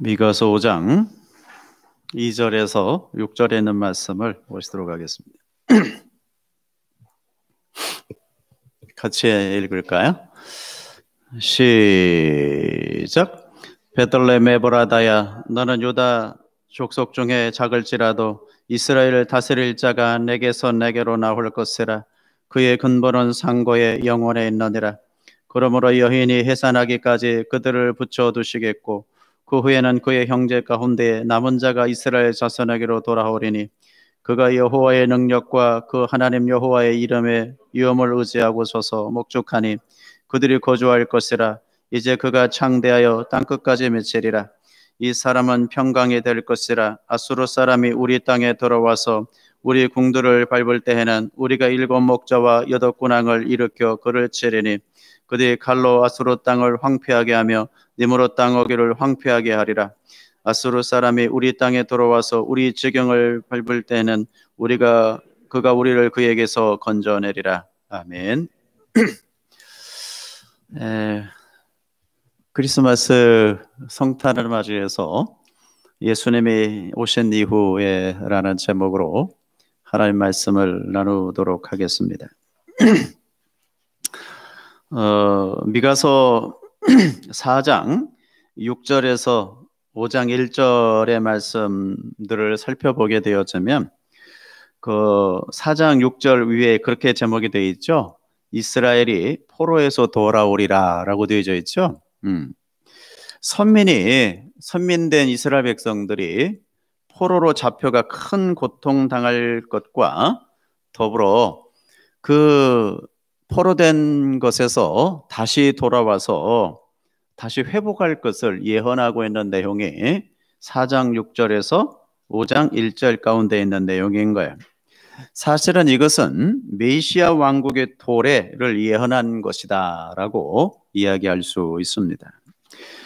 미가서 5장 2절에서 6절에 있는 말씀을 보시도록 하겠습니다. 같이 읽을까요? 시작. 베들레헴 에브라다야, 너는 유다 족속 중에 작을지라도 이스라엘을 다스릴 자가 내게서 내게로 나올 것이라. 그의 근본은 상고의 영원에 있느니라. 그러므로 여인이 해산하기까지 그들을 붙여두시겠고 그 후에는 그의 형제 가운데 남은 자가 이스라엘 자손에게로 돌아오리니 그가 여호와의 능력과 그 하나님 여호와의 이름에 위엄을 의지하고 서서 목축하니 그들이 거주할 것이라. 이제 그가 창대하여 땅끝까지 맺히리라. 이 사람은 평강이 될 것이라. 아수르 사람이 우리 땅에 들어와서 우리 궁들을 밟을 때에는 우리가 7 목자와 8 군왕을 일으켜 그를 치리니 그들이 칼로 아수르 땅을 황폐하게 하며 니므롯 땅 어귀를 황폐하게 하리라. 아수르 사람이 우리 땅에 들어와서 우리 지경을 밟을 때는 그가 우리를 그에게서 건져내리라. 아멘. 크리스마스 성탄을 맞이해서 예수님이 오신 이후에 라는 제목으로 하나님 말씀을 나누도록 하겠습니다. 미가서 4장 6절에서 5장 1절의 말씀들을 살펴보게 되어지면 그 4장 6절 위에 그렇게 제목이 되어 있죠. 이스라엘이 포로에서 돌아오리라 라고 되어 있죠. 선민된 이스라엘 백성들이 포로로 잡혀가 큰 고통당할 것과 더불어 그 포로된 것에서 다시 돌아와서 다시 회복할 것을 예언하고 있는 내용이 4장 6절에서 5장 1절 가운데 있는 내용인 거예요. 사실은 이것은 메시아 왕국의 도래를 예언한 것이다 라고 이야기할 수 있습니다.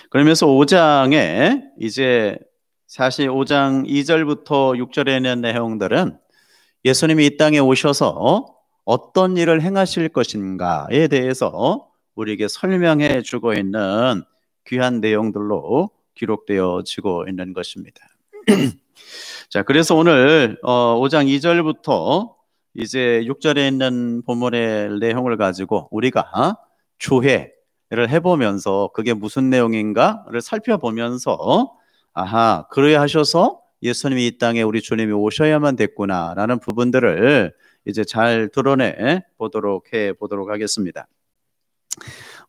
그러면서 5장에 이제 사실 5장 2절부터 6절에 있는 내용들은 예수님이 이 땅에 오셔서 어떤 일을 행하실 것인가에 대해서 우리에게 설명해 주고 있는 귀한 내용들로 기록되어지고 있는 것입니다. 자, 그래서 오늘 5장 2절부터 이제 6절에 있는 본문의 내용을 가지고 우리가 주회를 해보면서 그게 무슨 내용인가를 살펴보면서 그래야 하셔서 예수님이 이 땅에 우리 주님이 오셔야만 됐구나라는 부분들을 이제 잘 드러내 보도록 하겠습니다.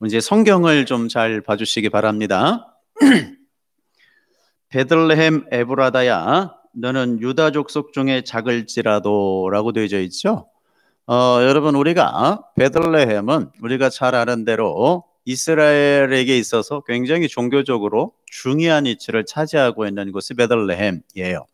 이제 성경을 좀 잘 봐주시기 바랍니다. 베들레헴 에브라다야, 너는 유다 족속 중에 작을지라도 라고 되어 있죠. 여러분, 우리가 베들레헴은 우리가 잘 아는 대로 이스라엘에게 있어서 굉장히 종교적으로 중요한 위치를 차지하고 있는 곳이 베들레헴이에요.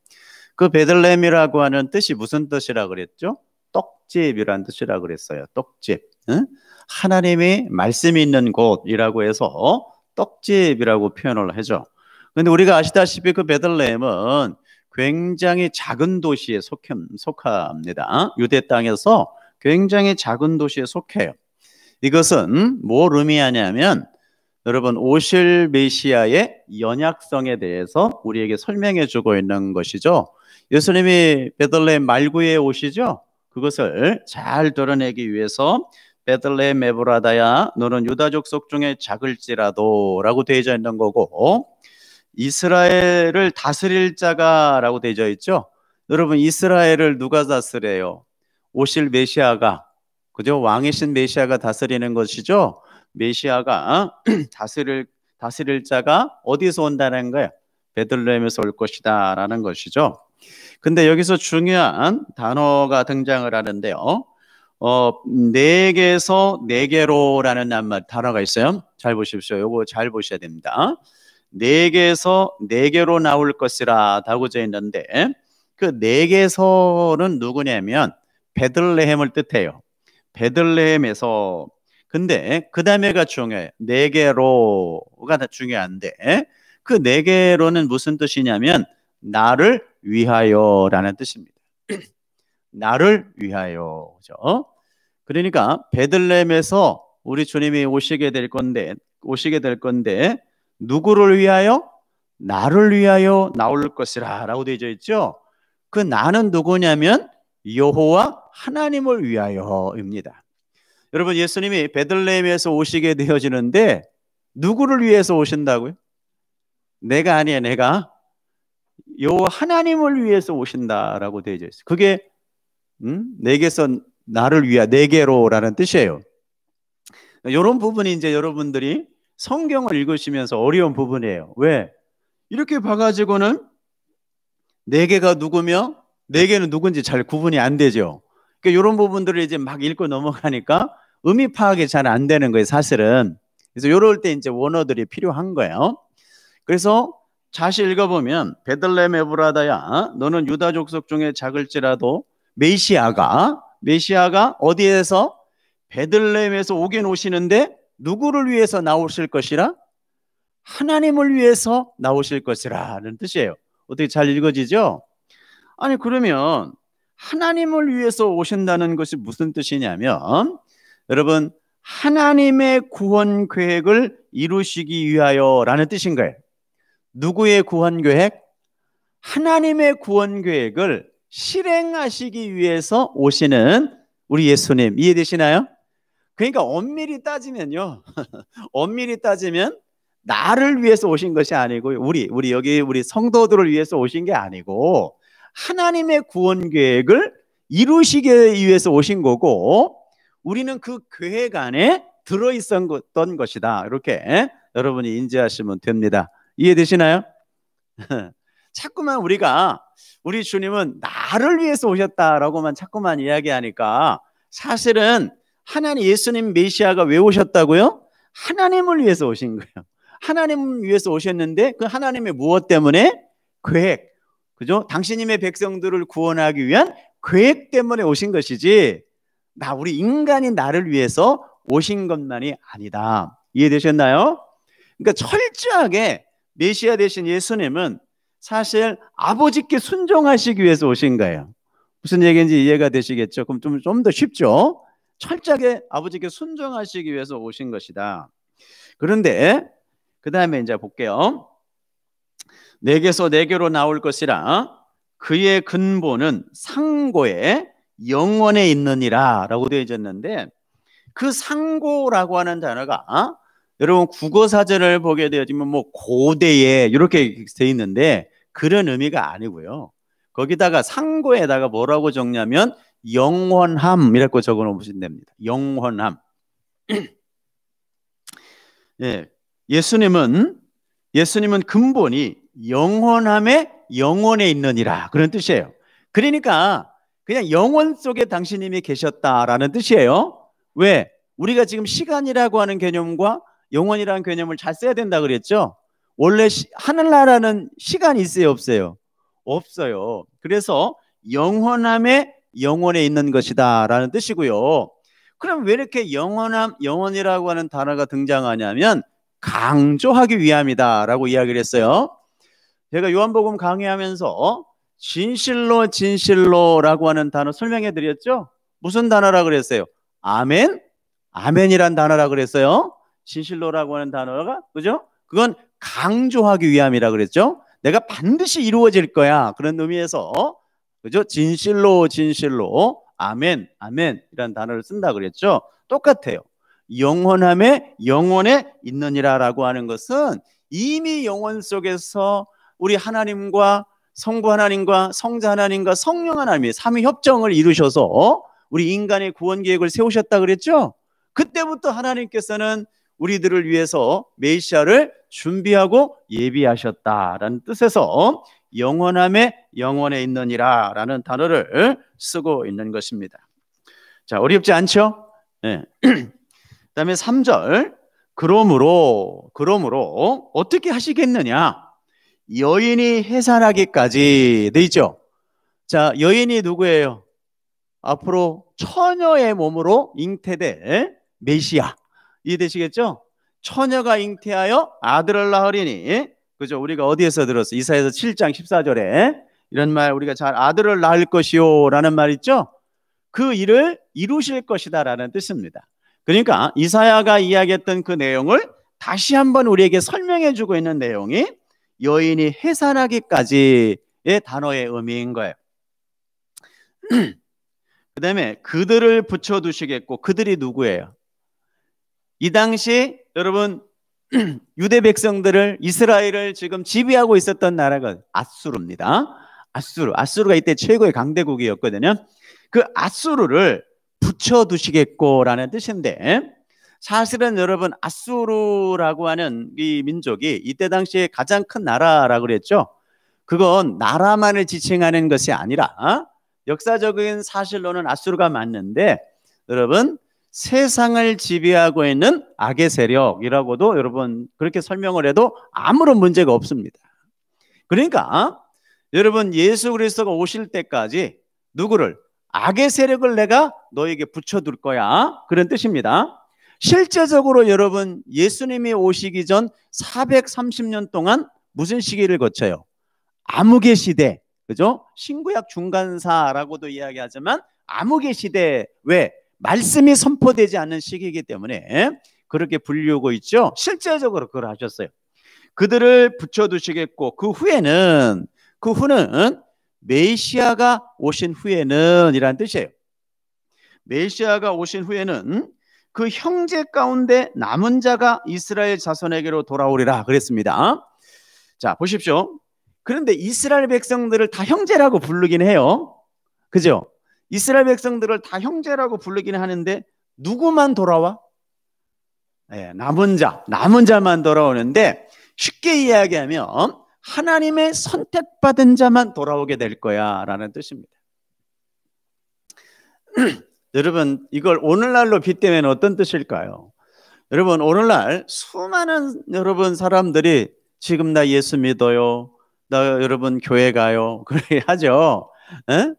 그 베들레헴이라고 하는 뜻이 무슨 뜻이라고 그랬죠? 떡집이라는 뜻이라고 그랬어요. 떡집. 응? 하나님이 말씀이 있는 곳이라고 해서 떡집이라고 표현을 하죠. 그런데 우리가 아시다시피 그 베들레헴은 굉장히 작은 도시에 속합니다. 유대 땅에서 굉장히 작은 도시에 속해요. 이것은 뭘 의미하냐면 여러분, 오실 메시아의 연약성에 대해서 우리에게 설명해 주고 있는 것이죠. 예수님이 베들레헴 말구에 오시죠. 그것을 잘 드러내기 위해서 베들레헴 에브라다야, 너는 유다 족속 중에 작을지라도 라고 되어져 있는 거고, 이스라엘을 다스릴 자가 라고 되어져 있죠. 여러분, 이스라엘을 누가 다스려요? 오실 메시아가, 그죠? 왕이신 메시아가 다스리는 것이죠. 메시아가 다스릴 자가 어디서 온다는 거예요? 베들레헴에서 올 것이다 라는 것이죠. 근데 여기서 중요한 단어가 등장을 하는데요. 내게서 내게로라는 단어가 있어요. 잘 보십시오. 요거 잘 보셔야 됩니다. 내게서 내게로 나올 것이라 라고 되어 있는데 그 내게서는 누구냐면 베들레헴을 뜻해요. 베들레헴에서. 근데 그 다음에가 중요해요. 내게로가 중요한데 그 내게로는 무슨 뜻이냐면 나를 위하여라는 뜻입니다. 나를 위하여. 그죠? 그러니까 베들레헴에서 우리 주님이 오시게 될 건데 누구를 위하여? 나를 위하여 나올 것이라 라고 되어 있죠. 그 나는 누구냐면 여호와 하나님을 위하여입니다. 여러분, 예수님이 베들레헴에서 오시게 되어지는데 누구를 위해서 오신다고요? 내가 아니에요. 내가 여호와 하나님을 위해서 오신다라고 되어 있어요. 그게 내게서 나를 위하 내게로라는 뜻이에요. 이런 부분이 이제 여러분들이 성경을 읽으시면서 어려운 부분이에요. 왜? 이렇게 봐가지고는 내게가 누구며 내게는 누군지 잘 구분이 안 되죠. 그러니까 이런 부분들을 이제 막 읽고 넘어가니까 의미 파악이 잘 안 되는 거예요, 사실은. 그래서 이럴 때 이제 원어들이 필요한 거예요. 그래서 다시 읽어보면 베들레헴 에브라다야 너는 유다 족속 중에 작을지라도 메시아가 어디에서? 베들레헴에서 오긴 오시는데 누구를 위해서 나오실 것이라? 하나님을 위해서 나오실 것이라는 뜻이에요. 어떻게 잘 읽어지죠? 아니, 그러면 하나님을 위해서 오신다는 것이 무슨 뜻이냐면, 여러분, 하나님의 구원 계획을 이루시기 위하여라는 뜻인 거예요. 누구의 구원 계획? 하나님의 구원 계획을 실행하시기 위해서 오시는 우리 예수님, 이해되시나요? 그러니까 엄밀히 따지면요, 엄밀히 따지면 나를 위해서 오신 것이 아니고 우리 성도들을 위해서 오신 게 아니고 하나님의 구원 계획을 이루시기 위해서 오신 거고, 우리는 그 계획 안에 들어있었던 것이다. 이렇게 여러분이 인지하시면 됩니다. 이해되시나요? 자꾸만 우리 주님은 나를 위해서 오셨다라고만 자꾸만 이야기하니까, 사실은 하나님 예수님 메시아가 왜 오셨다고요? 하나님을 위해서 오신 거예요. 하나님을 위해서 오셨는데 그 하나님의 무엇 때문에? 계획. 그죠? 당신님의 백성들을 구원하기 위한 계획 때문에 오신 것이지, 우리 인간인 나를 위해서 오신 것만이 아니다. 이해되셨나요? 그러니까 철저하게 메시아 되신 예수님은 사실 아버지께 순종하시기 위해서 오신 거예요. 무슨 얘기인지 이해가 되시겠죠? 그럼 좀 더 쉽죠? 철저하게 아버지께 순종하시기 위해서 오신 것이다. 그런데 그 다음에 이제 볼게요. 내게서 내게로 나올 것이라 그의 근본은 상고에 영원에 있느니라 라고 되어 있었는데, 그 상고라고 하는 단어가 여러분 국어사전을 보게 되어지면 뭐 고대에 이렇게 되어 있는데 그런 의미가 아니고요. 거기다가 상고에다가 뭐라고 적냐면 영원함이라고 적어 놓으시면 됩니다. 영원함. 예, 예수님은 근본이 영원함에 영원에 있느니라 그런 뜻이에요. 그러니까 그냥 영원 속에 당신님이 계셨다라는 뜻이에요. 왜? 우리가 지금 시간이라고 하는 개념과 영원이라는 개념을 잘 써야 된다 그랬죠. 원래 하늘나라는 시간이 있어요, 없어요? 없어요. 그래서 영원함에 영원에 있는 것이다 라는 뜻이고요. 그럼 왜 이렇게 영원이라고 하는 단어가 등장하냐면 강조하기 위함이다 라고 이야기를 했어요. 제가 요한복음 강의하면서 진실로라고 하는 단어 설명해 드렸죠. 무슨 단어라 그랬어요? 아멘? 아멘이란 단어라 그랬어요. 진실로라고 하는 단어가, 그죠? 그건 강조하기 위함이라 그랬죠. 내가 반드시 이루어질 거야, 그런 의미에서, 그죠? 진실로 아멘 이란 단어를 쓴다 그랬죠. 똑같아요. 영원함에 영원에 있느니라 라고 하는 것은 이미 영원 속에서 우리 하나님과 성부 하나님과 성자 하나님과 성령 하나님이 삼위협정을 이루셔서 우리 인간의 구원 계획을 세우셨다 그랬죠. 그때부터 하나님께서는 우리들을 위해서 메시아를 준비하고 예비하셨다라는 뜻에서 영원함에 영원에 있느니라 라는 단어를 쓰고 있는 것입니다. 자, 어렵지 않죠? 네. 그 다음에 3절, 그러므로 어떻게 하시겠느냐? 여인이 해산하기까지 돼 있죠. 자, 여인이 누구예요? 앞으로 처녀의 몸으로 잉태될 메시아. 이해되시겠죠? 처녀가 잉태하여 아들을 낳으리니, 그죠? 우리가 어디에서 들었어요? 이사야서 7장 14절에 이런 말 우리가 잘, 아들을 낳을 것이요 라는 말 있죠? 그 일을 이루실 것이다 라는 뜻입니다. 그러니까 이사야가 이야기했던 그 내용을 다시 한번 우리에게 설명해 주고 있는 내용이 여인이 해산하기까지의 단어의 의미인 거예요. 그 다음에 그들을 붙여두시겠고, 그들이 누구예요? 이 당시 여러분 유대 백성들을, 이스라엘을 지금 지배하고 있었던 나라가 아수르입니다. 아수르가 이때 최고의 강대국이었거든요. 그 아수르를 붙여두시겠고라는 뜻인데, 사실은 여러분 아수르라고 하는 이 민족이 이때 당시에 가장 큰 나라라고 그랬죠. 그건 나라만을 지칭하는 것이 아니라 역사적인 사실로는 아수르가 맞는데, 여러분 세상을 지배하고 있는 악의 세력이라고도 여러분 그렇게 설명을 해도 아무런 문제가 없습니다. 그러니까 여러분 예수 그리스도가 오실 때까지 누구를? 악의 세력을 내가 너에게 붙여둘 거야, 그런 뜻입니다. 실제적으로 여러분 예수님이 오시기 전 430년 동안 무슨 시기를 거쳐요? 암흑의 시대, 그죠? 신구약 중간사라고도 이야기하지만 암흑의 시대, 왜? 말씀이 선포되지 않는 시기이기 때문에 그렇게 불리우고 있죠. 실제적으로 그걸 하셨어요. 그들을 붙여두시겠고, 그 후는 메시아가 오신 후에는 이란 뜻이에요. 메시아가 오신 후에는 그 형제 가운데 남은 자가 이스라엘 자손에게로 돌아오리라 그랬습니다. 자, 보십시오. 그런데 이스라엘 백성들을 다 형제라고 부르긴 해요. 그죠? 이스라엘 백성들을 다 형제라고 부르긴 하는데 누구만 돌아와? 네, 남은 자만 돌아오는데, 쉽게 이야기하면 하나님의 선택받은 자만 돌아오게 될 거야 라는 뜻입니다. 여러분 이걸 오늘날로 빗대면 어떤 뜻일까요? 여러분 오늘날 수많은 여러분 사람들이 지금 나 예수 믿어요, 나 여러분 교회 가요, 그렇게 하죠. 에?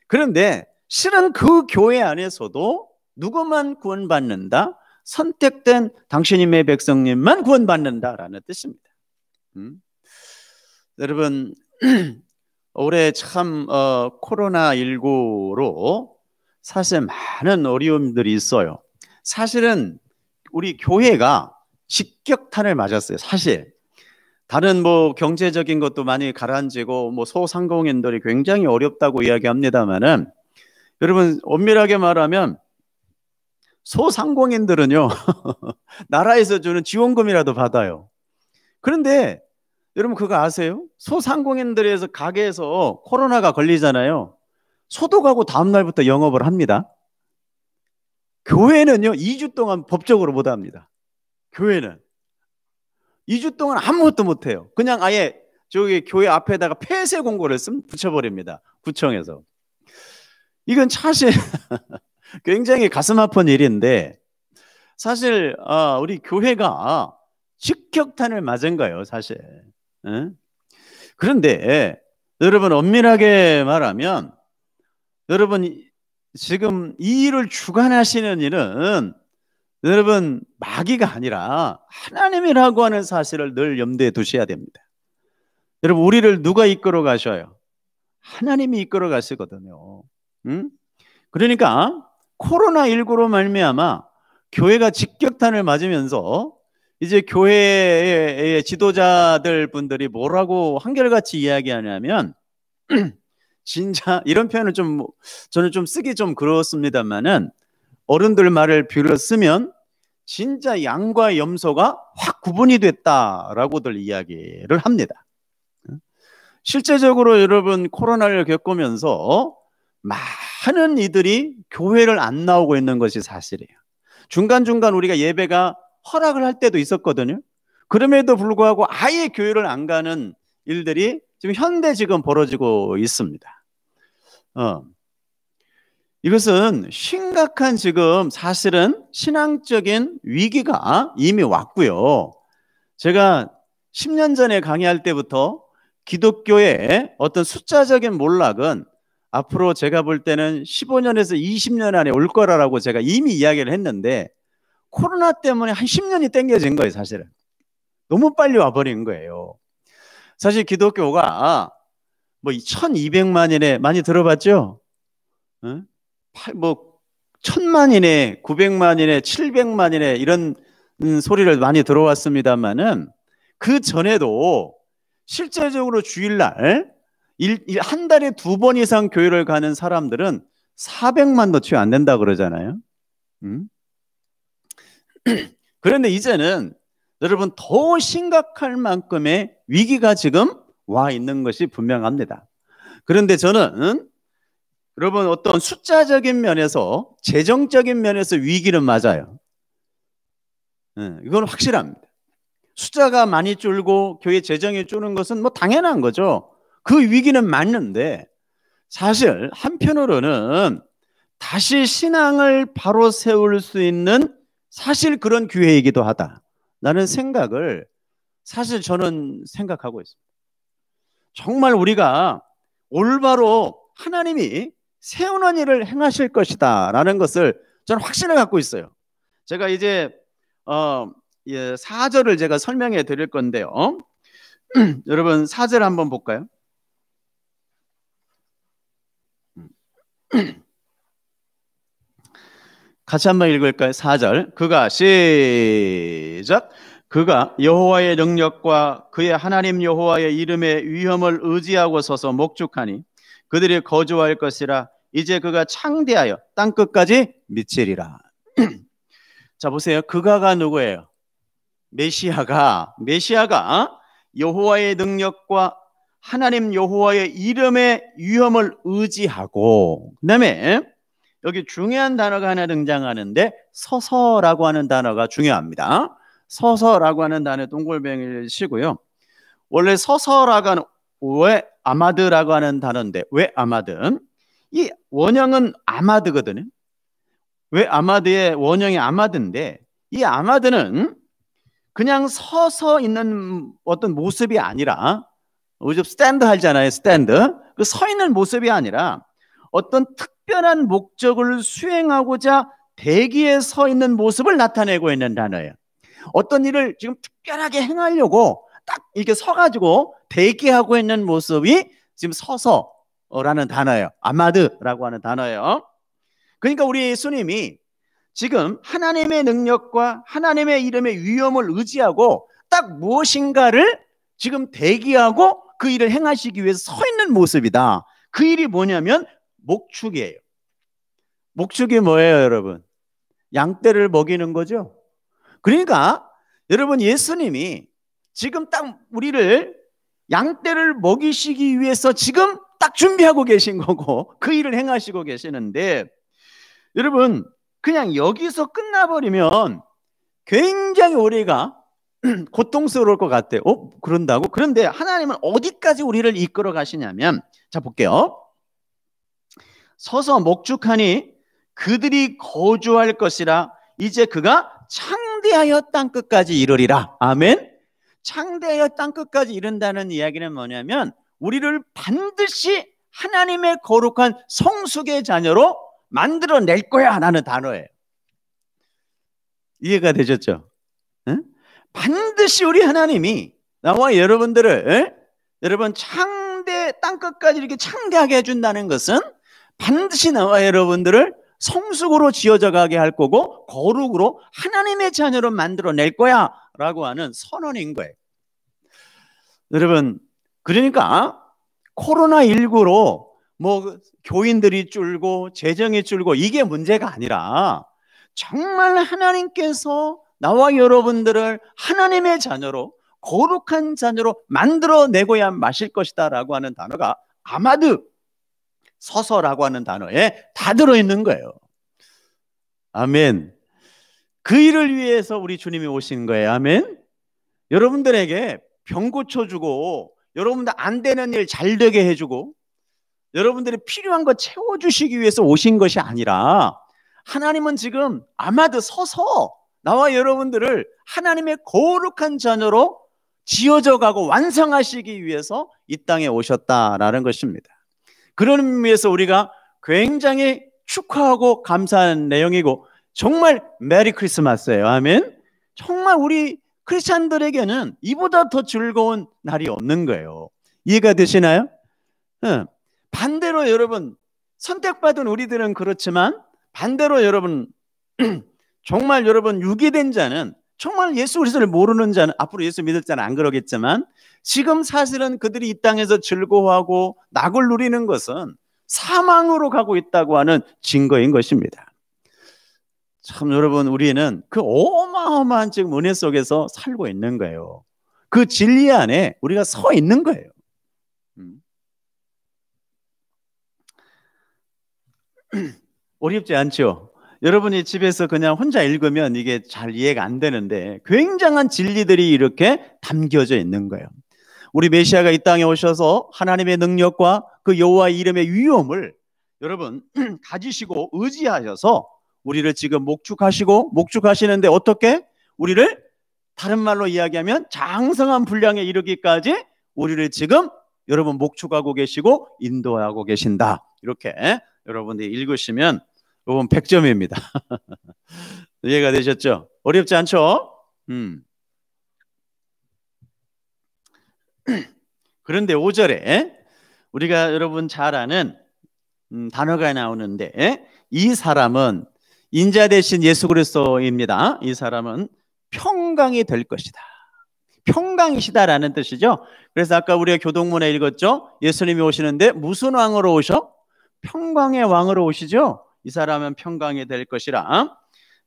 그런데 실은 그 교회 안에서도 누구만 구원받는다? 선택된 당신님의 백성님만 구원받는다라는 뜻입니다. 여러분 올해 참 코로나19로 사실 많은 어려움들이 있어요. 사실은 우리 교회가 직격탄을 맞았어요. 사실 다른 뭐 경제적인 것도 많이 가라앉히고 뭐 소상공인들이 굉장히 어렵다고 이야기합니다만은, 여러분 엄밀하게 말하면 소상공인들은요 나라에서 주는 지원금이라도 받아요. 그런데 여러분 그거 아세요? 소상공인들에서 가게에서 코로나가 걸리잖아요. 소독하고 다음 날부터 영업을 합니다. 교회는요 2주 동안 법적으로 못 합니다. 교회는 2주 동안 아무것도 못 해요. 그냥 아예 저기 교회 앞에다가 폐쇄 공고를 붙여버립니다. 구청에서. 이건 사실 굉장히 가슴 아픈 일인데, 사실 우리 교회가 직격탄을 맞은 거예요 사실. 그런데 여러분 엄밀하게 말하면, 여러분 지금 이 일을 주관하시는 일은 여러분 마귀가 아니라 하나님이라고 하는 사실을 늘 염두에 두셔야 됩니다. 여러분 우리를 누가 이끌어 가셔요? 하나님이 이끌어 가시거든요. 그러니까 코로나19로 말미암아 교회가 직격탄을 맞으면서 이제 교회의 지도자들 분들이 뭐라고 한결같이 이야기하냐면 진짜 이런 표현을 좀 저는 좀 쓰기 좀 그렇습니다만은, 어른들 말을 빌어 쓰면 진짜 양과 염소가 확 구분이 됐다라고들 이야기를 합니다. 실제적으로 여러분 코로나를 겪으면서 많은 이들이 교회를 안 나오고 있는 것이 사실이에요. 중간중간 우리가 예배가 허락을 할 때도 있었거든요. 그럼에도 불구하고 아예 교회를 안 가는 일들이 지금 현대 지금 벌어지고 있습니다. 이것은 심각한 지금 사실은 신앙적인 위기가 이미 왔고요. 제가 10년 전에 강의할 때부터 기독교의 어떤 숫자적인 몰락은 앞으로 제가 볼 때는 15년에서 20년 안에 올 거라고 제가 이미 이야기를 했는데, 코로나 때문에 한 10년이 땡겨진 거예요. 사실은 너무 빨리 와버린 거예요. 사실 기독교가 뭐 1200만인에 많이 들어봤죠? 뭐 1000만인에 900만인에 700만인에 이런 소리를 많이 들어왔습니다만은, 그 전에도 실제적으로 주일날 한 달에 2번 이상 교회를 가는 사람들은 400만도 채 안 된다 그러잖아요. 그런데 이제는 여러분 더 심각할 만큼의 위기가 지금 와 있는 것이 분명합니다. 그런데 저는 여러분 어떤 숫자적인 면에서 재정적인 면에서 위기는 맞아요. 이건 확실합니다. 숫자가 많이 줄고 교회 재정이 줄는 것은 뭐 당연한 거죠. 그 위기는 맞는데 사실 한편으로는 다시 신앙을 바로 세울 수 있는 사실 그런 기회이기도 하다라는 생각을 사실 저는 생각하고 있습니다. 정말 우리가 올바로 하나님이 세우는 일을 행하실 것이다 라는 것을 저는 확신을 갖고 있어요. 제가 이제 4절을 제가 설명해 드릴 건데요. 여러분 4절 한번 볼까요? 같이 한번 읽을까요? 4절. 그가 시작. 그가 여호와의 능력과 그의 하나님 여호와의 이름의 위엄을 의지하고 서서 목축하니 그들이 거주할 것이라. 이제 그가 창대하여 땅끝까지 미치리라. 자 보세요. 그가가 누구예요? 메시아가 여호와의 능력과 하나님 여호와의 이름의 위엄을 의지하고, 그 다음에 여기 중요한 단어가 하나 등장하는데 서서라고 하는 단어가 중요합니다. 서서라고 하는 단어 동글뱅이를 치고요. 원래 서서라고 하는 왜 아마드라고 하는 단어인데, 왜 아마드? 이 원형은 아마드거든요. 왜 아마드의 원형이 아마드인데, 이 아마드는 그냥 서서 있는 어떤 모습이 아니라, 요즘 스탠드 하잖아요. 스탠드. 그 서 있는 모습이 아니라 어떤 특별한 목적을 수행하고자 대기에 서 있는 모습을 나타내고 있는 단어예요. 어떤 일을 지금 특별하게 행하려고 딱 이렇게 서가지고 대기하고 있는 모습이 지금 서서라는 단어예요. 아마드라고 하는 단어예요. 그러니까 우리 예수님이 지금 하나님의 능력과 하나님의 이름의 위엄을 의지하고 딱 무엇인가를 지금 대기하고 그 일을 행하시기 위해서 서 있는 모습이다. 그 일이 뭐냐면 목축이에요. 목축이 뭐예요, 여러분? 양떼를 먹이는 거죠. 그러니까 여러분 예수님이 지금 딱 우리를 양떼를 먹이시기 위해서 지금 딱 준비하고 계신 거고 그 일을 행하시고 계시는데, 여러분 그냥 여기서 끝나버리면 굉장히 우리가 고통스러울 것 같아요. 그런다고? 그런데 하나님은 어디까지 우리를 이끌어 가시냐면, 자 볼게요. 서서 목축하니 그들이 거주할 것이라. 이제 그가 창대하여 땅끝까지 이르리라. 아멘. 창대하여 땅끝까지 이른다는 이야기는 뭐냐면 우리를 반드시 하나님의 거룩한 성숙의 자녀로 만들어낼 거야 라는 단어예요. 이해가 되셨죠? 응? 반드시 우리 하나님이 나와 여러분들을 여러분 땅끝까지 이렇게 창대하게 해준다는 것은 반드시 나와 여러분들을 성숙으로 지어져 가게 할 거고 거룩으로 하나님의 자녀로 만들어낼 거야 라고 하는 선언인 거예요. 여러분 그러니까 코로나19로 뭐 교인들이 줄고 재정이 줄고 이게 문제가 아니라 정말 하나님께서 나와 여러분들을 하나님의 자녀로 거룩한 자녀로 만들어내고야 마실 것이다 라고 하는 단어가 아마드 서서라고 하는 단어에 다 들어있는 거예요. 아멘. 그 일을 위해서 우리 주님이 오신 거예요. 아멘. 여러분들에게 병 고쳐주고 여러분들 안 되는 일 잘 되게 해주고 여러분들이 필요한 거 채워주시기 위해서 오신 것이 아니라 하나님은 지금 아마도 서서 나와 여러분들을 하나님의 거룩한 자녀로 지어져 가고 완성하시기 위해서 이 땅에 오셨다라는 것입니다. 그런 의미에서 우리가 굉장히 축하하고 감사한 내용이고 정말 메리 크리스마스예요. 아멘. 정말 우리 크리스찬들에게는 이보다 더 즐거운 날이 없는 거예요. 이해가 되시나요? 반대로 여러분 선택받은 우리들은 그렇지만 반대로 여러분 정말 여러분 유기된 자는 정말 예수 그리스도를 모르는 자는, 앞으로 예수 믿을 자는 안 그러겠지만, 지금 사실은 그들이 이 땅에서 즐거워하고 낙을 누리는 것은 사망으로 가고 있다고 하는 증거인 것입니다. 참 여러분, 우리는 그 어마어마한 지금 은혜 속에서 살고 있는 거예요. 그 진리 안에 우리가 서 있는 거예요. 어렵지 않죠? 여러분이 집에서 그냥 혼자 읽으면 이게 잘 이해가 안 되는데 굉장한 진리들이 이렇게 담겨져 있는 거예요. 우리 메시아가 이 땅에 오셔서 하나님의 능력과 그 여호와의 이름의 위엄을 여러분 가지시고 의지하셔서 우리를 지금 목축하시는데, 어떻게? 우리를 다른 말로 이야기하면 장성한 분량에 이르기까지 우리를 지금 여러분 목축하고 계시고 인도하고 계신다. 이렇게 여러분들이 읽으시면 여러분 100점입니다. 이해가 되셨죠? 어렵지 않죠? 그런데 5절에 우리가 여러분 잘 아는 단어가 나오는데, 이 사람은 인자 대신 예수 그리스도입니다. 이 사람은 평강이 될 것이다. 평강이시다라는 뜻이죠. 그래서 아까 우리가 교동문에 읽었죠. 예수님이 오시는데 무슨 왕으로 오셔? 평강의 왕으로 오시죠. 이 사람은 평강이 될 것이라.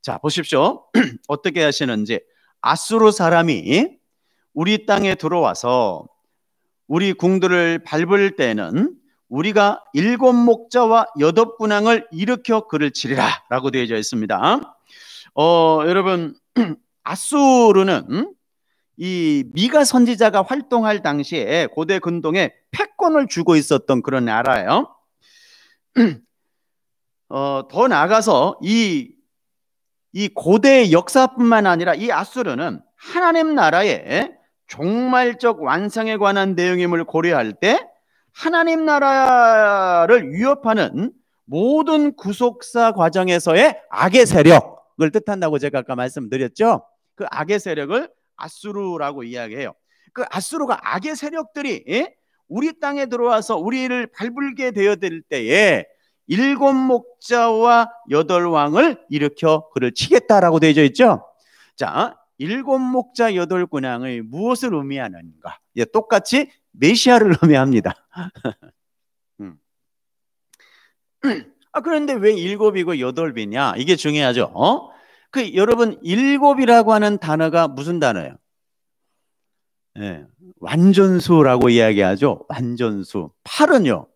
자, 보십시오. 어떻게 하시는지. 아수르 사람이 우리 땅에 들어와서 우리 궁들을 밟을 때는 우리가 7 목자와 8 군왕을 일으켜 그를 치리라 라고 되어져 있습니다. 여러분, 아수르는 이 미가 선지자가 활동할 당시에 고대 근동에 패권을 주고 있었던 그런 나라예요. 더 나아가서 이 고대 역사뿐만 아니라 이 아수르는 하나님 나라의 종말적 완성에 관한 내용임을 고려할 때 하나님 나라를 위협하는 모든 구속사 과정에서의 악의 세력을 뜻한다고 제가 아까 말씀드렸죠. 그 악의 세력을 아수르라고 이야기해요. 그 아수르가 악의 세력들이 우리 땅에 들어와서 우리를 밟을게 되어질 때에 7 목자와 8 왕을 일으켜 그를 치겠다라고 되어져 있죠. 자, 7 목자 8 군왕의 무엇을 의미하는가? 똑같이 메시아를 의미합니다. 그런데 왜 7이고 8이냐? 이게 중요하죠. 여러분, 7이라고 하는 단어가 무슨 단어예요? 완전수라고 이야기하죠. 완전수. 8은요,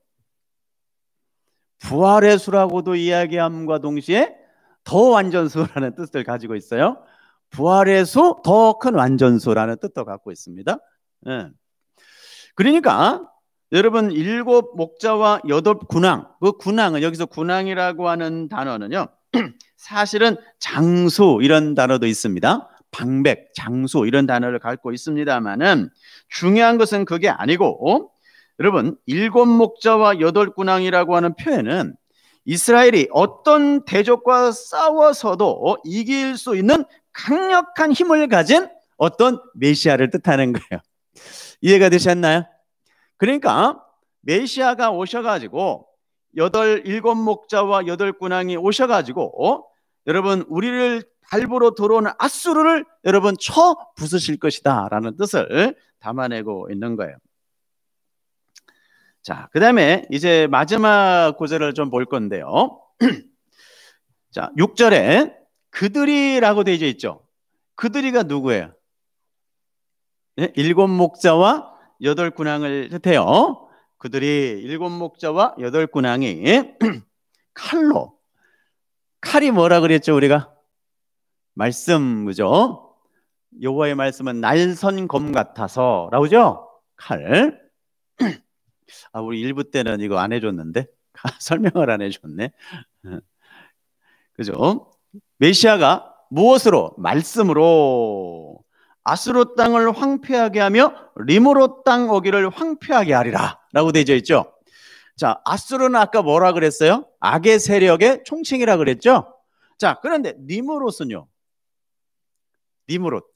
부활의 수라고도 이야기함과 동시에 더 완전수라는 뜻을 가지고 있어요. 부활의 수, 더 큰 완전수라는 뜻도 갖고 있습니다. 그러니까 여러분, 7 목자와 8 군왕, 그 군왕은, 여기서 군왕이라고 하는 단어는요, 사실은 장수 이런 단어도 있습니다. 방백, 장수 이런 단어를 갖고 있습니다만은 중요한 것은 그게 아니고, 여러분, 7 목자와 8 군왕이라고 하는 표현은 이스라엘이 어떤 대적과 싸워서도 이길 수 있는 강력한 힘을 가진 어떤 메시아를 뜻하는 거예요. 이해가 되셨나요? 그러니까 메시아가 오셔가지고 7 목자와 8 군왕이 오셔가지고 여러분, 우리를 밟으러 들어오는 아수르를 여러분 쳐 부수실 것이다 라는 뜻을 담아내고 있는 거예요. 자, 그 다음에 이제 마지막 구절을 좀 볼 건데요. 자, 6절에 그들이라고 되어 있죠. 그들이가 누구예요? 7 목자와 8 군왕을 뜻해요. 그들이 7 목자와 8 군왕이 칼로, 칼이 뭐라 그랬죠 우리가? 말씀, 그죠? 여호와의 말씀은 날선 검 같아서 라고죠? 칼. 우리 일부 때는 이거 안 해줬는데 설명을 안 해줬네. 그죠? 메시아가 무엇으로? 말씀으로 아수르 땅을 황폐하게 하며 리므롯 땅 오기를 황폐하게 하리라 라고 되어 있죠. 자, 아수르는 아까 뭐라 그랬어요? 악의 세력의 총칭이라 그랬죠. 자, 그런데 니므롯은요? 니므롯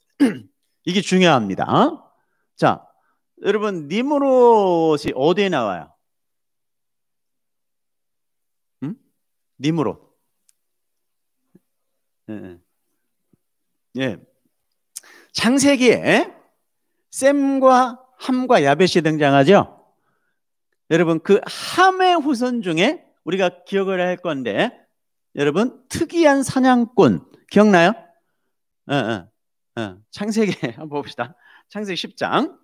이게 중요합니다. 자, 여러분, 니므롯이 어디에 나와요? 니므롯. 예. 창세기에 셈과 함과 야벳이 등장하죠. 여러분 그 함의 후손 중에 우리가 기억을 할 건데 여러분 특이한 사냥꾼 기억나요? 창세기 한번 봅시다. 창세기 10장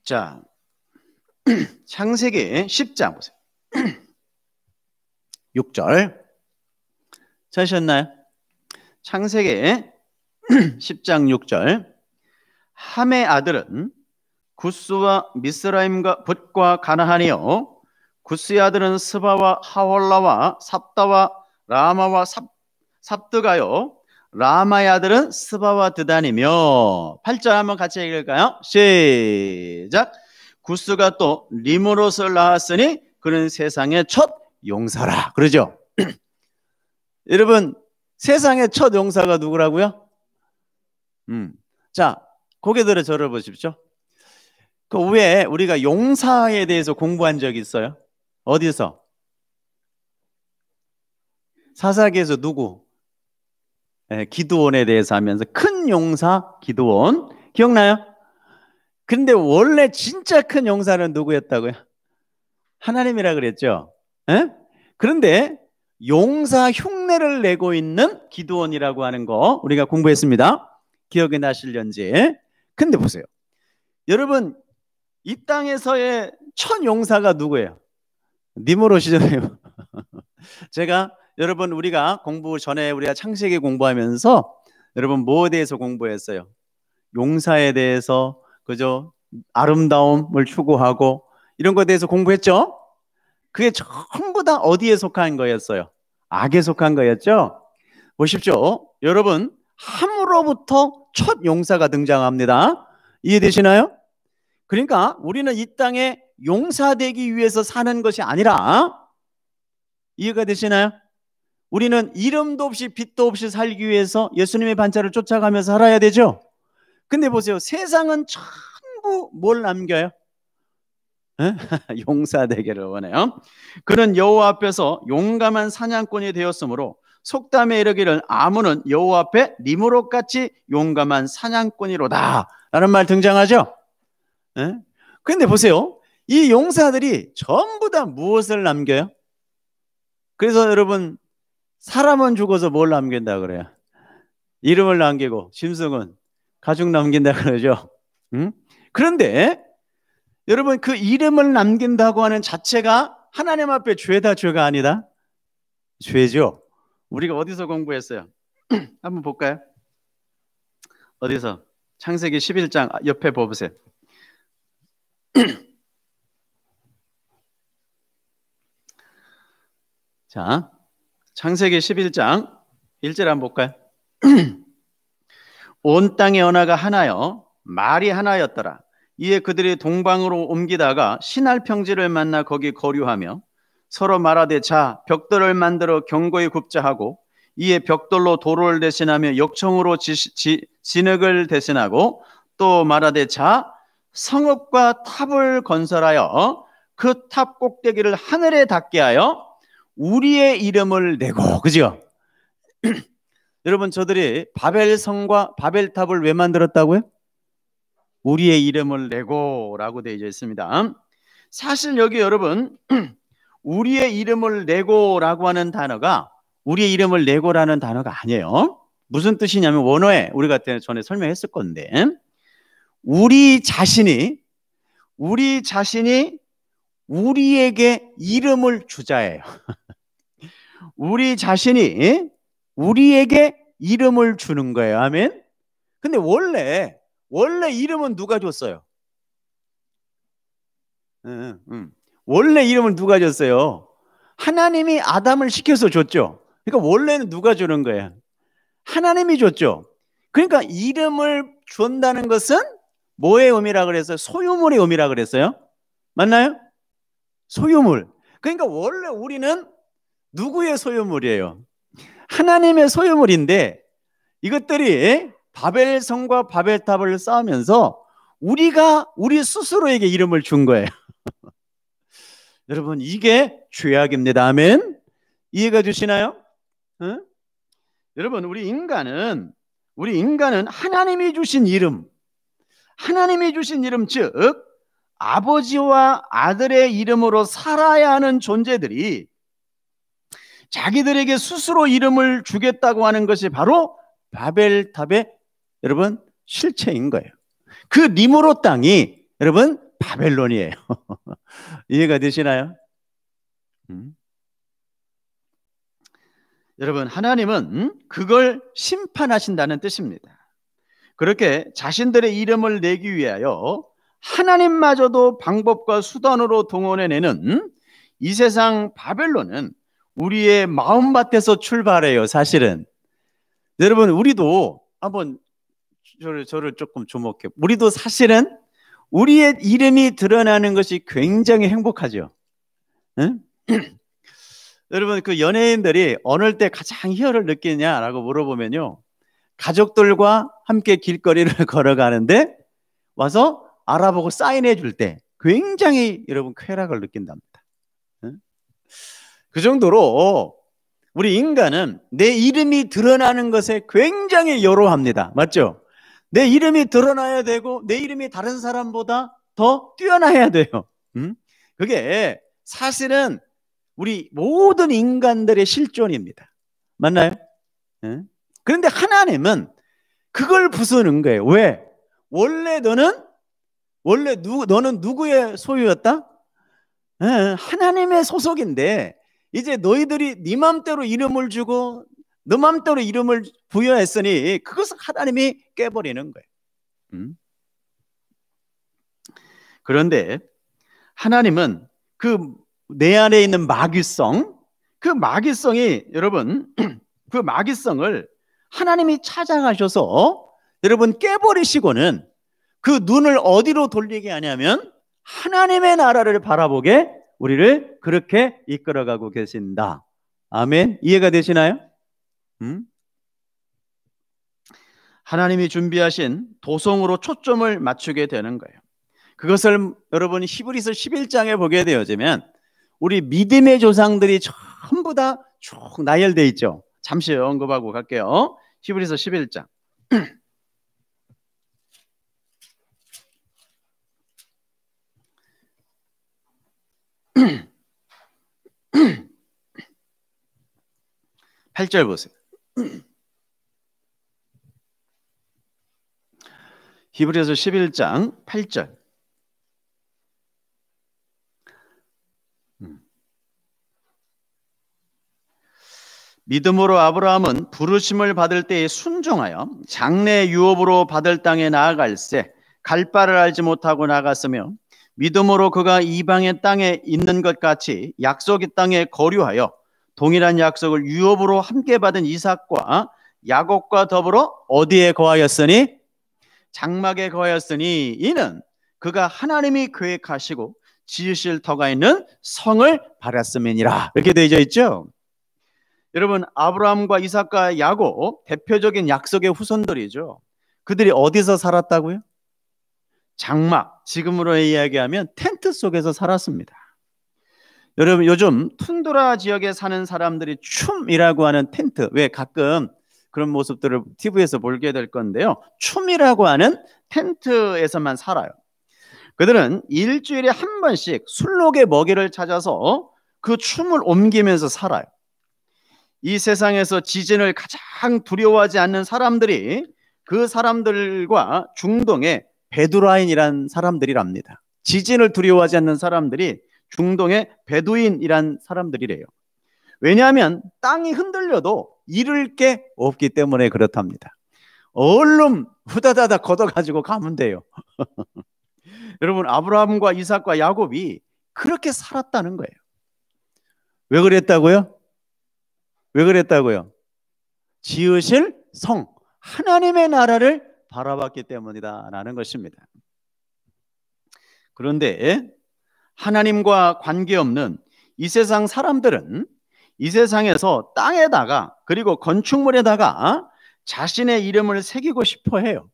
자, 창세기 10장 보세요. 6절 찾으셨나요? 창세기 10장 6절 함의 아들은 구스와 미스라임과 붓과 가나안이요 구스의 아들은 스바와 하홀라와 삽다와 라마와 삽드가요 라마의 아들은 스바와 드단이며 8절 한번 같이 읽을까요? 시작. 구스가 또 리므롯을 낳았으니 그는 세상의 첫 용사라. 그러죠? 여러분 세상의 첫 용사가 누구라고요? 자 고개 들어 저를 보십시오. 그 왜 우리가 용사에 대해서 공부한 적이 있어요? 어디서? 사사기에서 누구? 기드온에 대해서 하면서 큰 용사 기드온 기억나요? 근데 원래 진짜 큰 용사는 누구였다고요? 하나님이라 그랬죠. 그런데 용사 흉내를 내고 있는 기드온이라고 하는 거 우리가 공부했습니다. 기억이 나실련지. 근데 보세요. 여러분 이 땅에서의 첫 용사가 누구예요? 니므롯이잖아요. 제가 여러분 우리가 공부 전에 우리가 창세기 공부하면서 여러분 뭐에 대해서 공부했어요? 용사에 대해서 그죠? 아름다움을 추구하고 이런 것에 대해서 공부했죠? 그게 전부 다 어디에 속한 거였어요? 악에 속한 거였죠? 보십시오. 여러분 함으로부터 첫 용사가 등장합니다. 이해되시나요? 그러니까 우리는 이 땅에 용사되기 위해서 사는 것이 아니라 이해가 되시나요? 우리는 이름도 없이 빛도 없이 살기 위해서 예수님의 반차를 쫓아가면서 살아야 되죠. 근데 보세요. 세상은 전부 뭘 남겨요? 용사 되기를 원해요. 그는 여호와 앞에서 용감한 사냥꾼이 되었으므로 속담에 이르기를 아문은 여호와 앞에 니므롯같이 용감한 사냥꾼이로다 라는 말 등장하죠. 그런데 보세요. 이 용사들이 전부 다 무엇을 남겨요? 그래서 여러분 사람은 죽어서 뭘 남긴다 그래요? 이름을 남기고 짐승은 가죽 남긴다 그러죠. 그런데 여러분 그 이름을 남긴다고 하는 자체가 하나님 앞에 죄다 죄가 아니다? 죄죠. 우리가 어디서 공부했어요? 한번 볼까요? 어디서? 창세기 11장 옆에 보세요. 자, 창세기 11장 1절 한번 볼까요? 온 땅의 언어가 하나요 말이 하나였더라. 이에 그들이 동방으로 옮기다가 신할 평지를 만나 거기 거류하며 서로 말하되 자 벽돌을 만들어 견고히 굽자 하고 이에 벽돌로 도로를 대신하며 역청으로 진흙을 대신하고 또 말하되 자 성읍과 탑을 건설하여 그 탑 꼭대기를 하늘에 닿게 하여 우리의 이름을 내고 그죠? 여러분 저들이 바벨성과 바벨탑을 왜 만들었다고요? 우리의 이름을 내고 라고 되어 있습니다. 사실 여기 여러분 우리의 이름을 내고 라고 하는 단어가 우리의 이름을 내고라는 단어가 아니에요. 무슨 뜻이냐면 원어에 우리가 전에 설명했을 건데 우리 자신이 우리에게 이름을 주자예요. 우리 자신이 우리에게 이름을 주는 거예요. 아멘. 근데 원래 이름은 누가 줬어요? 원래 이름을 누가 줬어요? 하나님이 아담을 시켜서 줬죠. 그러니까 원래는 누가 주는 거예요? 하나님이 줬죠. 그러니까 이름을 준다는 것은 뭐의 의미라 그랬어요? 소유물의 의미라 그랬어요? 맞나요? 소유물. 그러니까 원래 우리는 누구의 소유물이에요? 하나님의 소유물인데 이것들이 바벨성과 바벨탑을 쌓으면서 우리가 우리 스스로에게 이름을 준 거예요. 여러분, 이게 죄악입니다. 아멘. 이해가 되시나요? 응? 여러분, 우리 인간은 하나님이 주신 이름, 즉 아버지와 아들의 이름으로 살아야 하는 존재들이 자기들에게 스스로 이름을 주겠다고 하는 것이 바로 바벨탑의 여러분 실체인 거예요. 그 니므롯 땅이 여러분 바벨론이에요. 이해가 되시나요? 여러분, 하나님은 그걸 심판하신다는 뜻입니다. 그렇게 자신들의 이름을 내기 위하여 하나님마저도 방법과 수단으로 동원해내는 이 세상 바벨론은 우리의 마음밭에서 출발해요. 사실은 여러분, 우리도 한번 저를 조금 주목해. 우리도 사실은 우리의 이름이 드러나는 것이 굉장히 행복하죠. 응? 여러분, 그 연예인들이 어느 때 가장 희열을 느끼냐라고 물어보면요, 가족들과 함께 길거리를 걸어가는데 와서 알아보고 사인해 줄 때 굉장히 여러분 쾌락을 느낀답니다. 그 정도로 우리 인간은 내 이름이 드러나는 것에 굉장히 요로합니다. 맞죠? 내 이름이 드러나야 되고 내 이름이 다른 사람보다 더 뛰어나야 돼요. 그게 사실은 우리 모든 인간들의 실존입니다. 맞나요? 그런데 하나님은 그걸 부수는 거예요. 왜? 원래 너는 누구의 소유였다? 하나님의 소속인데 이제 너희들이 네 맘대로 이름을 주고 너 맘대로 이름을 부여했으니 그것을 하나님이 깨버리는 거예요. 그런데 하나님은 그 내 안에 있는 마귀성, 그 마귀성이 여러분 그 마귀성을 하나님이 찾아가셔서 여러분 깨버리시고는 그 눈을 어디로 돌리게 하냐면 하나님의 나라를 바라보게 우리를 그렇게 이끌어가고 계신다. 아멘. 이해가 되시나요? 하나님이 준비하신 도성으로 초점을 맞추게 되는 거예요. 그것을 여러분이 히브리서 11장에 보게 되어지면 우리 믿음의 조상들이 전부 다 쭉 나열되어 있죠. 잠시 언급하고 갈게요. 히브리서 11장. 8절 보세요. 히브리서 11장 8절. 믿음으로 아브라함은 부르심을 받을 때에 순종하여 장래 유업으로 받을 땅에 나아갈새 갈 바를 알지 못하고 나갔으며 믿음으로 그가 이방의 땅에 있는 것 같이 약속의 땅에 거류하여 동일한 약속을 유업으로 함께 받은 이삭과 야곱과 더불어 어디에 거하였으니? 장막에 거하였으니 이는 그가 하나님이 계획하시고 지으실 터가 있는 성을 바랐음이니라. 이렇게 되어 있죠. 여러분, 아브라함과 이삭과 야곱 대표적인 약속의 후손들이죠. 그들이 어디서 살았다고요? 장막, 지금으로 이야기하면 텐트 속에서 살았습니다. 여러분, 요즘 툰드라 지역에 사는 사람들이 춤이라고 하는 텐트, 왜 가끔 그런 모습들을 TV에서 보게 될 건데요, 춤이라고 하는 텐트에서만 살아요. 그들은 일주일에 한 번씩 술록의 먹이를 찾아서 그 춤을 옮기면서 살아요. 이 세상에서 지진을 가장 두려워하지 않는 사람들이 그 사람들과 중동의 베두라인이란 사람들이랍니다. 지진을 두려워하지 않는 사람들이 중동의 베두인이란 사람들이래요. 왜냐하면 땅이 흔들려도 잃을 게 없기 때문에 그렇답니다. 얼른 후다다다 걷어가지고 가면 돼요. 여러분, 아브라함과 이삭과 야곱이 그렇게 살았다는 거예요. 왜 그랬다고요? 왜 그랬다고요? 지으실 성, 하나님의 나라를 바라봤기 때문이다 라는 것입니다. 그런데 하나님과 관계없는 이 세상 사람들은 이 세상에서 땅에다가 그리고 건축물에다가 자신의 이름을 새기고 싶어 해요.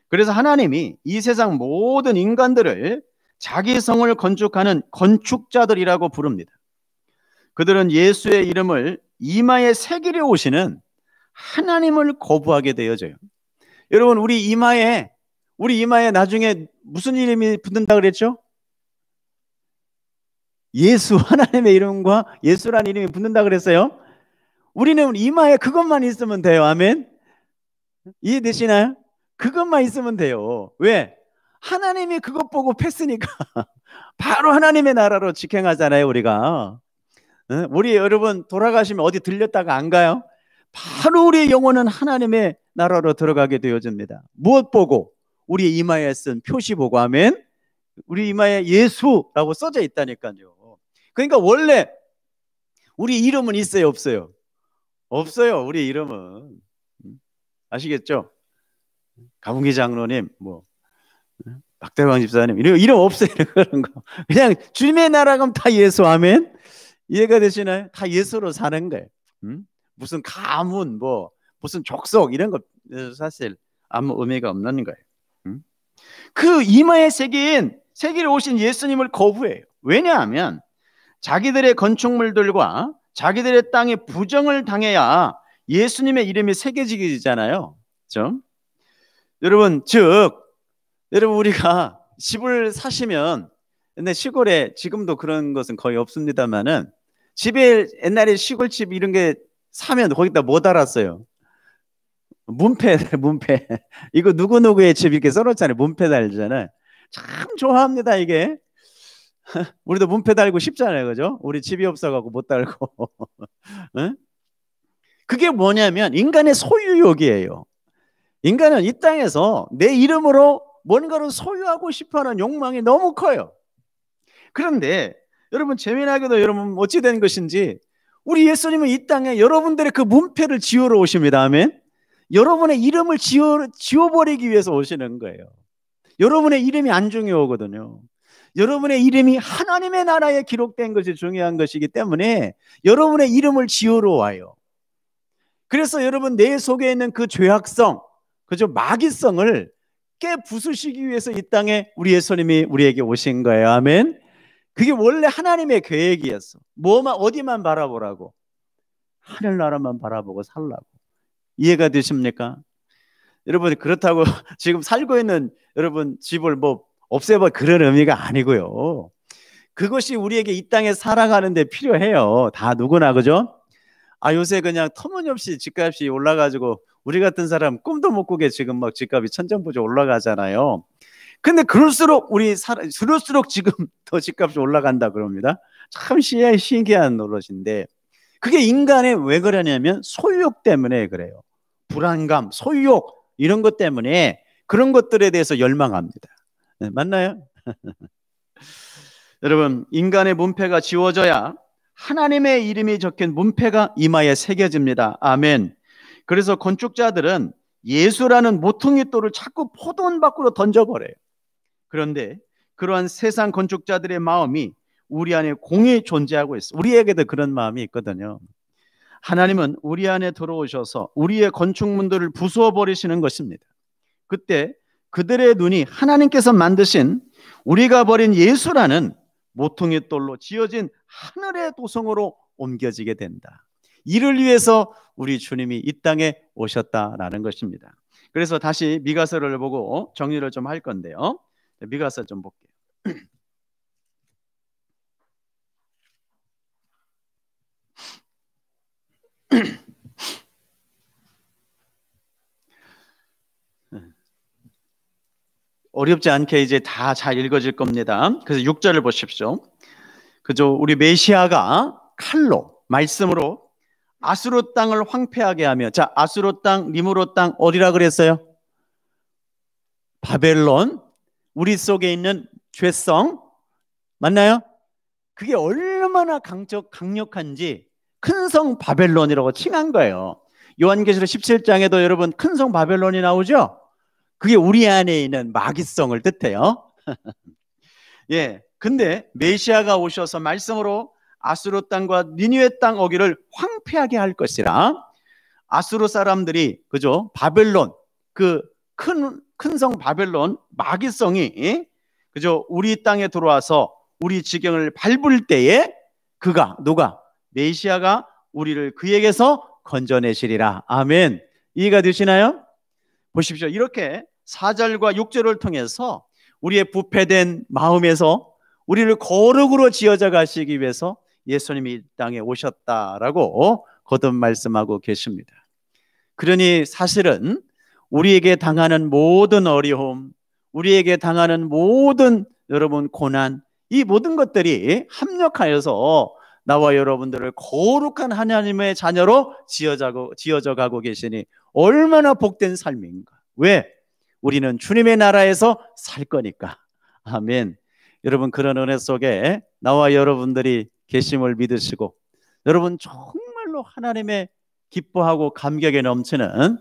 그래서 하나님이 이 세상 모든 인간들을 자기 성을 건축하는 건축자들이라고 부릅니다. 그들은 예수의 이름을 이마에 새기려 오시는 하나님을 거부하게 되어져요. 여러분, 우리 이마에 나중에 무슨 이름이 붙는다 그랬죠? 예수, 하나님의 이름과 예수라는 이름이 붙는다 그랬어요. 우리는 이마에 그것만 있으면 돼요. 아멘. 이해되시나요? 그것만 있으면 돼요. 왜? 하나님이 그것 보고 팼으니까 바로 하나님의 나라로 직행하잖아요, 우리가. 우리 여러분 돌아가시면 어디 들렸다가 안 가요? 바로 우리의 영혼은 하나님의 나라로 들어가게 되어집니다. 무엇 보고? 우리 이마에 쓴 표시 보고. 아멘. 우리 이마에 예수라고 써져 있다니까요. 그러니까 원래 우리 이름은 있어요, 없어요? 없어요, 우리 이름은. 아시겠죠? 가문기 장로님, 박대광 집사님, 이름 없어요. 그런 거. 그냥 주님의 나라 가면 다 예수. 아멘. 이해가 되시나요? 다 예수로 사는 거예요. 무슨 가문, 무슨 족속 이런 거 사실 아무 의미가 없는 거예요. 그 이마에 새기러 오신 예수님을 거부해요. 왜냐하면 자기들의 건축물들과 자기들의 땅에 부정을 당해야 예수님의 이름이 새겨지잖아요. 그렇죠? 여러분, 여러분 우리가 집을 사시면, 근데 시골에 지금도 그런 것은 거의 없습니다만은 집에 옛날에 시골집 이런 게 사면 거기다 뭐 달았어요? 문패. 이거 누구누구의 집 이렇게 써놓잖아요. 문패 달잖아요. 참 좋아합니다, 이게. 우리도 문패 달고 싶잖아요, 그죠? 우리 집이 없어갖고 못 달고. 그게 뭐냐면 인간의 소유욕이에요. 인간은 이 땅에서 내 이름으로 뭔가를 소유하고 싶어하는 욕망이 너무 커요. 그런데 여러분, 재미나게도 여러분 어찌 된 것인지 우리 예수님은 이 땅에 여러분들의 그 문패를 지우러 오십니다. 아멘. 여러분의 이름을 지워버리기 위해서 오시는 거예요. 여러분의 이름이 안 중요하거든요. 여러분의 이름이 하나님의 나라에 기록된 것이 중요한 것이기 때문에 여러분의 이름을 지우러 와요. 그래서 여러분 내 속에 있는 그 죄악성, 그죠? 마귀성을 깨부수시기 위해서 이 땅에 우리 예수님이 우리에게 오신 거예요. 아멘. 그게 원래 하나님의 계획이었어. 어디만 바라보라고? 하늘나라만 바라보고 살라고. 이해가 되십니까? 여러분, 그렇다고 지금 살고 있는 여러분 집을 없애버 그런 의미가 아니고요. 그것이 우리에게 이 땅에 살아가는데 필요해요. 다 누구나, 그죠? 요새 그냥 터무니없이 집값이 올라가지고 우리 같은 사람 꿈도 못 꾸게 지금 집값이 천정부지 올라가잖아요. 근데 그럴수록 지금 더 집값이 올라간다 그럽니다. 참 신기한 노릇인데, 그게 인간의 왜 그러냐면 소유욕 때문에 그래요. 불안감, 소유욕 이런 것 때문에 그런 것들에 대해서 열망합니다. 네, 맞나요? 여러분, 인간의 문패가 지워져야 하나님의 이름이 적힌 문패가 이마에 새겨집니다. 아멘. 그래서 건축자들은 예수라는 모퉁이 돌을 자꾸 포도원 밖으로 던져버려요. 그런데 그러한 세상 건축자들의 마음이 우리 안에 공히 존재하고 있어요. 우리에게도 그런 마음이 있거든요. 하나님은 우리 안에 들어오셔서 우리의 건축물들을 부수어 버리시는 것입니다. 그때 그들의 눈이 하나님께서 만드신 우리가 버린 예수라는 모퉁이 돌로 지어진 하늘의 도성으로 옮겨지게 된다. 이를 위해서 우리 주님이 이 땅에 오셨다라는 것입니다. 그래서 다시 미가서를 보고 정리를 좀 할 건데요. 미가서 좀 볼게요. 어렵지 않게 이제 다 잘 읽어질 겁니다. 그래서 6절을 보십시오. 그저 우리 메시아가 칼로, 말씀으로 아수르 땅을 황폐하게 하며, 자, 아수르 땅, 니무롯 땅 어디라 그랬어요? 바벨론. 우리 속에 있는 죄성 맞나요? 그게 얼마나 강력한지 큰 성 바벨론이라고 칭한 거예요. 요한계시록 17장에도 여러분 큰 성 바벨론이 나오죠? 그게 우리 안에 있는 마귀성을 뜻해요. 예, 근데 메시아가 오셔서 말씀으로 아수르 땅과 니느웨 땅 어기를 황폐하게 할 것이라. 아수르 사람들이 그죠? 바벨론 그 큰 성 바벨론 마귀성이 그죠? 우리 땅에 들어와서 우리 지경을 밟을 때에 누가 메시아가 우리를 그에게서 건져내시리라. 아멘. 이해가 되시나요? 보십시오. 이렇게 4절과 6절을 통해서 우리의 부패된 마음에서 우리를 거룩으로 지어져 가시기 위해서 예수님이 이 땅에 오셨다라고 거듭 말씀하고 계십니다. 그러니 사실은 우리에게 당하는 모든 어려움, 우리에게 당하는 모든 여러분 고난, 이 모든 것들이 합력하여서 나와 여러분들을 거룩한 하나님의 자녀로 지어져 가고 계시니 얼마나 복된 삶인가. 왜? 우리는 주님의 나라에서 살 거니까. 아멘. 여러분, 그런 은혜 속에 나와 여러분들이 계심을 믿으시고 여러분 정말로 하나님의 기뻐하고 감격에 넘치는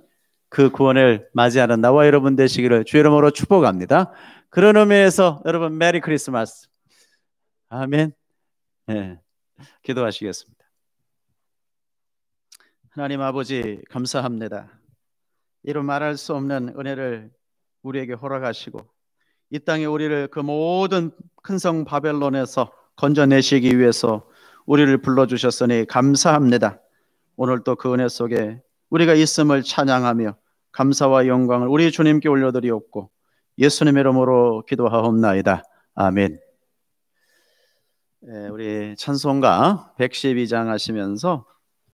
그 구원을 맞이하는 나와 여러분 되시기를 주의 이름으로 축복합니다. 그런 의미에서 여러분 메리 크리스마스. 아멘. 네, 기도하시겠습니다. 하나님 아버지 감사합니다. 이루 말할 수 없는 은혜를 우리에게 허락하시고 이 땅에 우리를 그 모든 큰 성 바벨론에서 건져내시기 위해서 우리를 불러주셨으니 감사합니다. 오늘 또 그 은혜 속에 우리가 있음을 찬양하며 감사와 영광을 우리 주님께 올려드리옵고 예수님의 이름으로 기도하옵나이다. 아멘. 우리 찬송가 112장 하시면서